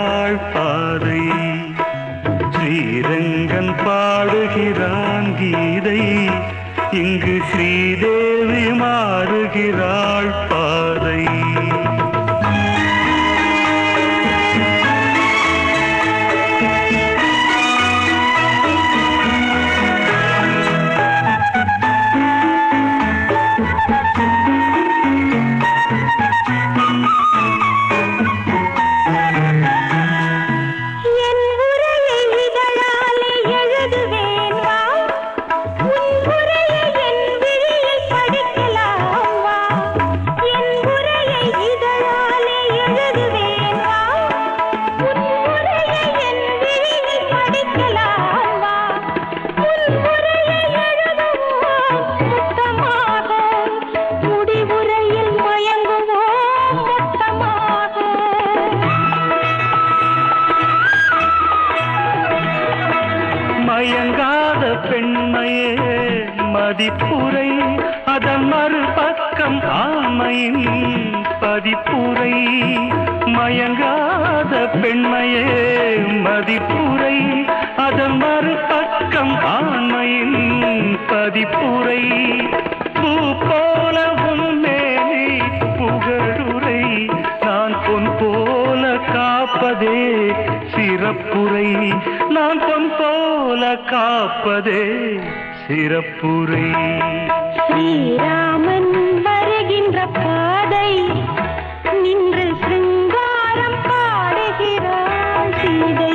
மாறுகிறாள் பாதை. ஸ்ரீரங்கன் பாடுகிறான் கீதை, இங்கு ஸ்ரீதேவி மாறுகிறாள் பாதை. மயங்காத பெண்மையே மதிப்புரை, அதன் மறுபக்கம் ஆண்மையின் பதிப்புரை. மயங்காத பெண்மையே மதிப்புரை, அதன் மறுபக்கம் ஆண்மையின் பதிப்புரை. பூ போல உன்மேனி புகழுரை, நான் பொன் போல காப்பதே சிறப்புரை. நான் பொன் போல காப்பதே சிறப்புரை. ஸ்ரீராமன் வருகின்ற பாதை நின்று சிங்காரம் பாடுகிறாள் சீதை.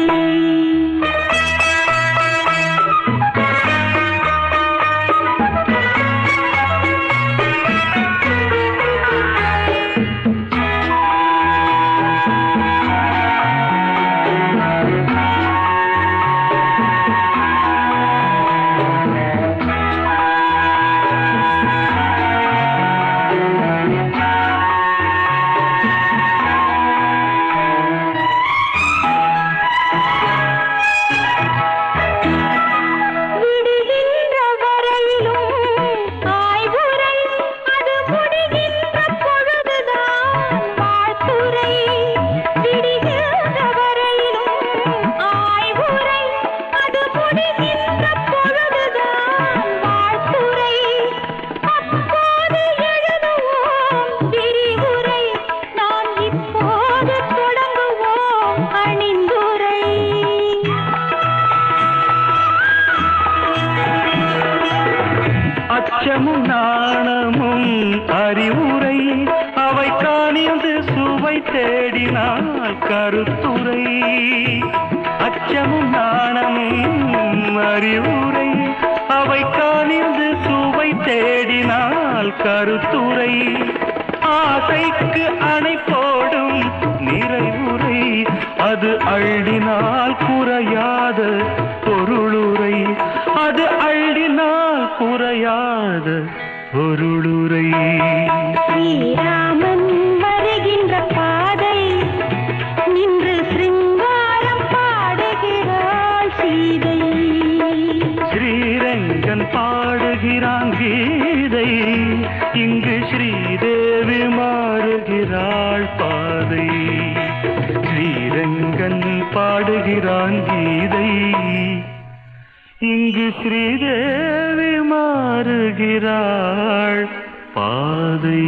அச்சமும் நாணமும் அறிவுரை, அவை காணிந்து சுவை தேடினால் கருத்துரை. அச்சமும் நாணமும் அறிவுரை, அவை காணிந்து சுவை தேடினால் கருத்துரை. ஆசைக்கு அணை போடும் நிறைவுரை, அது அள்ளினால் குறையாத பொருளுரை. அது அள்ளினால் குறையாத பொருளுரை. ஸ்ரீராமன் வருகின்ற பாதை நின்று சிங்காரம் பாடுகிறாள் சீதை. ஸ்ரீரங்கன் பாடுகிறான் கீதை, இங்கு ஸ்ரீதேவி மாறுகிறாள் பாதை. ஸ்ரீரங்கன் பாடுகிறான் கீதை, இங்கு ஸ்ரீதேவி மாறுகிறாள் பாதை.